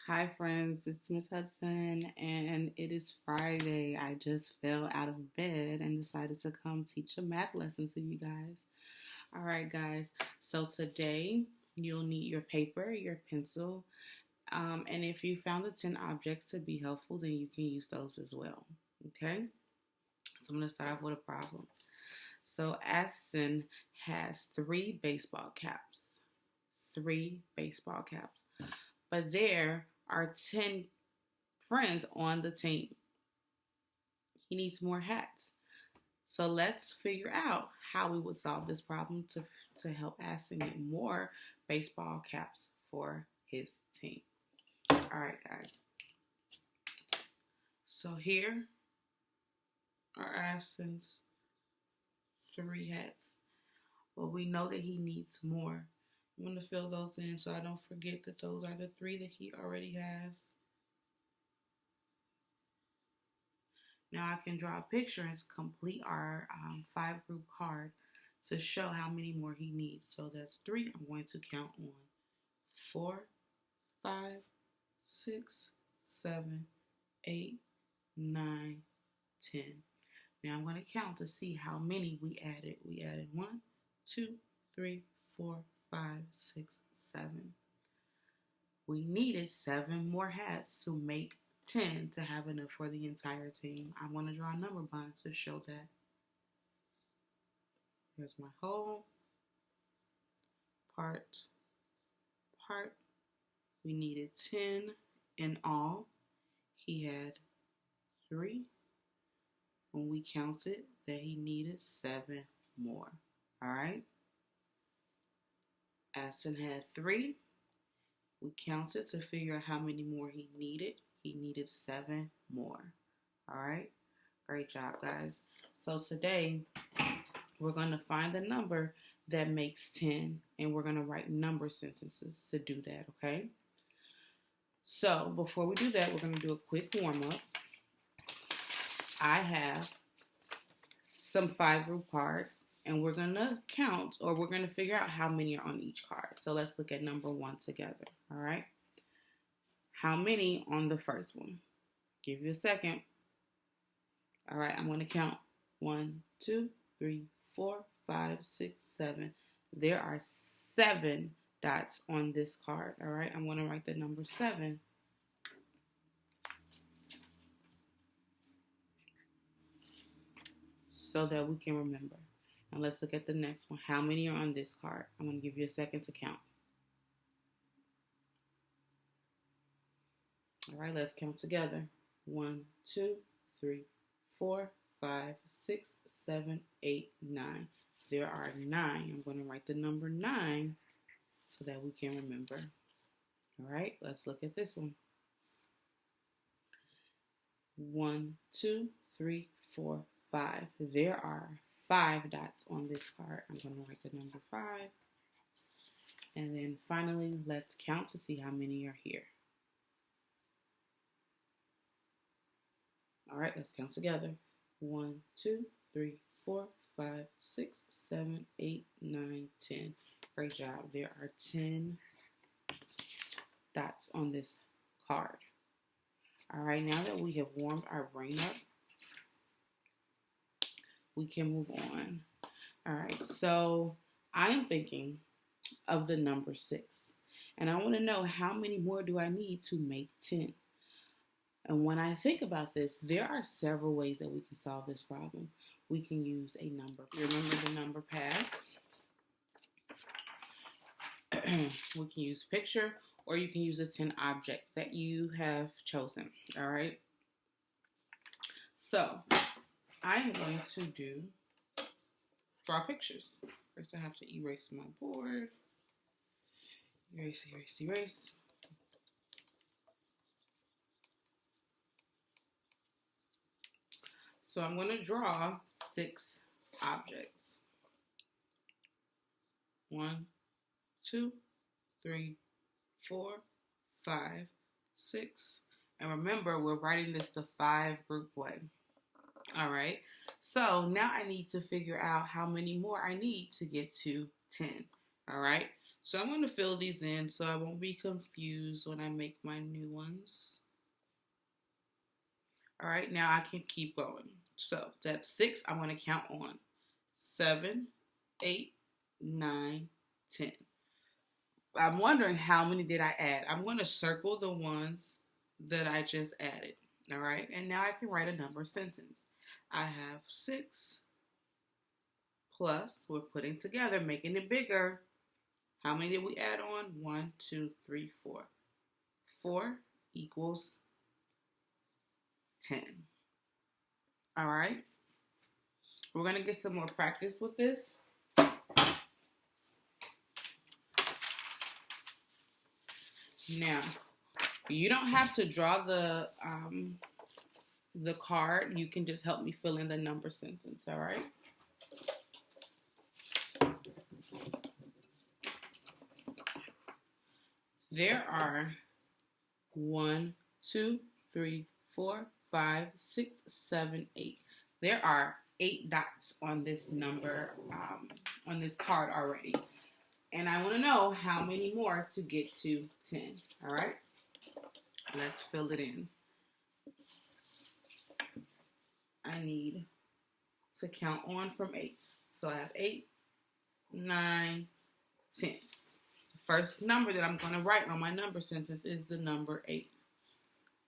Hi, friends. It's Miss Hudson, and it is Friday. I just fell out of bed and decided to come teach a math lesson to you guys. All right, guys. So today you'll need your paper, your pencil, and if you found the 10 objects to be helpful, then you can use those as well. Okay? So I'm going to start off with a problem. So Aston has three baseball caps. Three baseball caps. But there are 10 friends on the team. He needs more hats. So let's figure out how we would solve this problem to help Aston get more baseball caps for his team. All right, guys. So here are Aston's three hats. Well, we know that he needs more. I'm going to fill those in so I don't forget that those are the three that he already has. Now I can draw a picture and complete our 5-group card to show how many more he needs. So that's 3. I'm going to count on 4, 5, 6, 7, 8, 9, 10. Now I'm going to count to see how many we added. We added 1, 2, 3, 4, 5, 6, 7. We needed 7 more hats to make 10 to have enough for the entire team. I want to draw a number bond to show that. Here's my whole part. We needed 10 in all. He had 3. When we counted that he needed 7 more. All right. Aston had 3. We counted to figure out how many more he needed. He needed 7 more. All right. Great job, guys. So today we're going to find the number that makes 10, and we're going to write number sentences to do that, okay? So before we do that, we're going to do a quick warm-up. I have some 5-group cards, and we're going to count, or we're going to figure out how many are on each card. So let's look at number 1 together, all right? How many on the first one? Give you a second. All right, I'm going to count. 1, 2, 3, 4, 5, 6, 7. There are 7 dots on this card. All right, I'm going to write the number 7. So that we can remember. Now let's look at the next one. How many are on this card? I'm going to give you a second to count. All right, let's count together. 1, 2, 3, 4, 5, 6, 7, 8, 9. There are 9. I'm going to write the number 9 so that we can remember. All right, let's look at this one. 1, 2, 3, 4, 5. There are 5 dots on this card. I'm going to write the number 5. And then finally, let's count to see how many are here. All right, let's count together. 1, 2, 3, 4, 5, 6, 7, 8, 9, 10. Great job. There are 10 dots on this card. All right, now that we have warmed our brain up, we can move on. All right, so I am thinking of the number 6. And I want to know how many more do I need to make 10? And when I think about this, there are several ways that we can solve this problem. We can use a number. Remember the number pad? We can use picture, or you can use the 10 objects that you have chosen. All right. So I am going to draw pictures. First, I have to erase my board. Erase, erase, erase. So I'm going to draw 6 objects. 1, 2, 3, 4, 5, 6. And remember, we're writing this the 5-group way. All right. So now I need to figure out how many more I need to get to 10. All right. So I'm going to fill these in so I won't be confused when I make my new ones. All right, now I can keep going. So that's 6. I'm going to count on 7, 8, 9, 10. I'm wondering how many did I add. I'm going to circle the ones that I just added. All right, and now I can write a number sentence. I have 6 plus, we're putting together, making it bigger. How many did we add on? 1, 2, 3, 4. 4 equals 10. All right. We're going to get some more practice with this. Now, you don't have to draw the card. You can just help me fill in the number sentence, all right? There are 1, 2, 3, 4, 5, 6, 7, 8. There are 8 dots on this number, on this card already. And I want to know how many more to get to 10. All right? Let's fill it in. I need to count on from 8. So I have 8, 9, 10. The first number that I'm going to write on my number sentence is the number 8.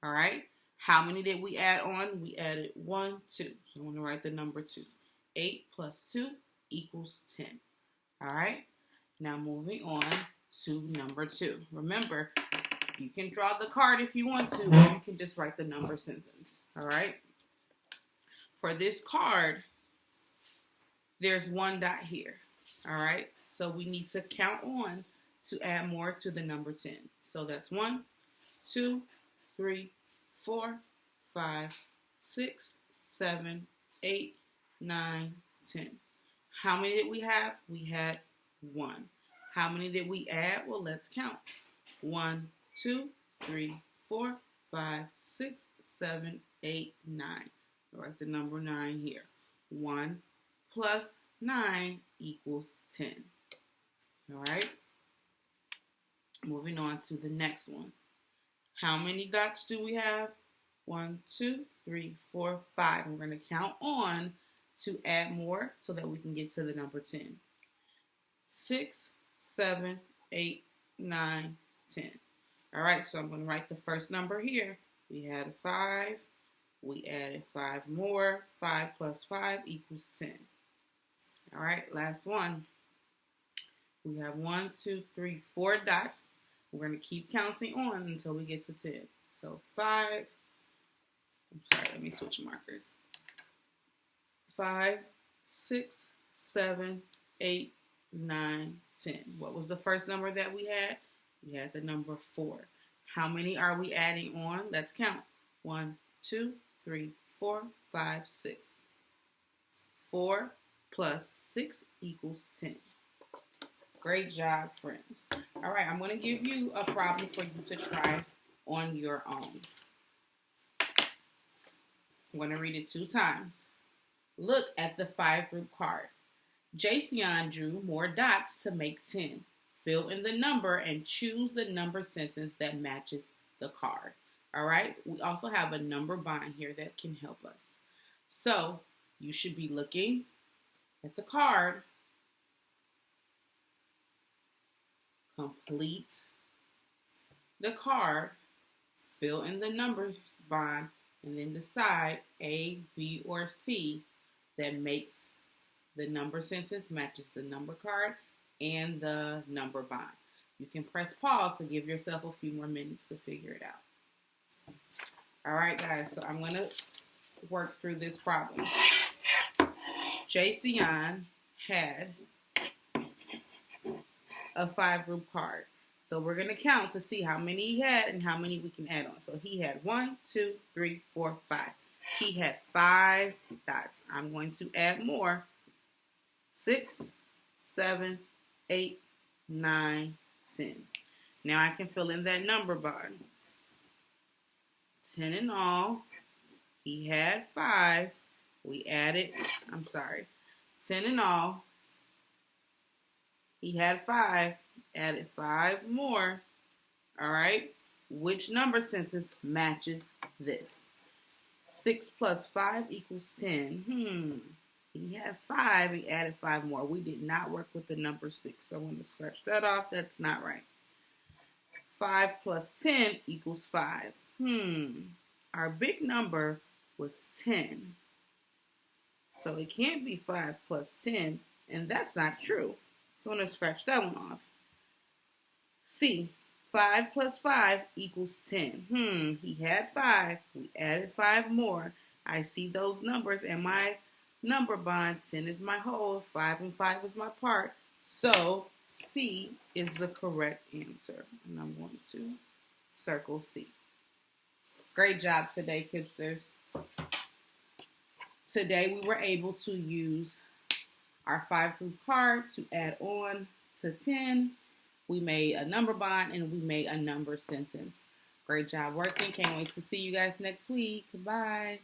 All right? How many did we add on? We added 1, 2. So I'm going to write the number 2. 8 plus 2 equals 10. All right? Now moving on to number 2. Remember, you can draw the card if you want to, or you can just write the number sentence. All right? For this card, there's 1 dot here. All right? So we need to count on to add more to the number 10. So that's 1, 2, 3, 4, 5, 6, 7, 8, 9, 10. How many did we have? We had 1. How many did we add? Well, let's count. 1, 2, 3, 4, 5, 6, 7, 8, 9. I'll write the number 9 here. 1 plus 9 equals 10. All right? Moving on to the next one. How many dots do we have? 1, 2, 3, 4, 5. We're going to count on to add more so that we can get to the number 10. 6, 7, 8, 9, 10. All right, so I'm going to write the first number here. We had a 5. We added 5 more. 5 plus 5 equals 10. All right, last one. We have 1, 2, 3, 4 dots. We're going to keep counting on until we get to 10. So 5. I'm sorry, let me switch markers. 5, 6, 7, 8, 9, 10. What was the first number that we had? We had the number 4. How many are we adding on? Let's count. 1, 2, 3, 4, 5, 6. 4 plus 6 equals 10. Great job, friends. All right, I'm going to give you a problem for you to try on your own. I'm going to read it 2 times. Look at the 5 group card. Jason drew more dots to make 10. Fill in the number and choose the number sentence that matches the card. All right, we also have a number bind here that can help us. So you should be looking at the card, complete the card, fill in the numbers bind, and then decide A, B, or C that makes the number sentence matches the number card and the number bind. You can press pause to give yourself a few more minutes to figure it out. All right, guys, so I'm going to work through this problem. Jason had a 5 group card. So we're going to count to see how many he had and how many we can add on. So he had 1, 2, 3, 4, 5. He had 5 dots. I'm going to add more. 6, 7, 8, 9, 10. Now I can fill in that number bar. 10 in all. He had 5. We added, 10 in all. He had 5. Added 5 more. All right. Which number sentence matches this? 6 plus 5 equals 10. He had 5. He added 5 more. We did not work with the number 6. So I'm going to scratch that off. That's not right. 5 plus 10 equals 5. Our big number was 10. So it can't be 5 plus 10. And that's not true. So I'm going to scratch that one off. C. 5 plus 5 equals 10. He had 5. We added 5 more. I see those numbers in my number bond. 10 is my whole. 5 and 5 is my part. So C is the correct answer. And I'm going to circle C. Great job today, Kipsters. Today we were able to use our 5-group card to add on to 10. We made a number bond and we made a number sentence. Great job working. Can't wait to see you guys next week. Goodbye.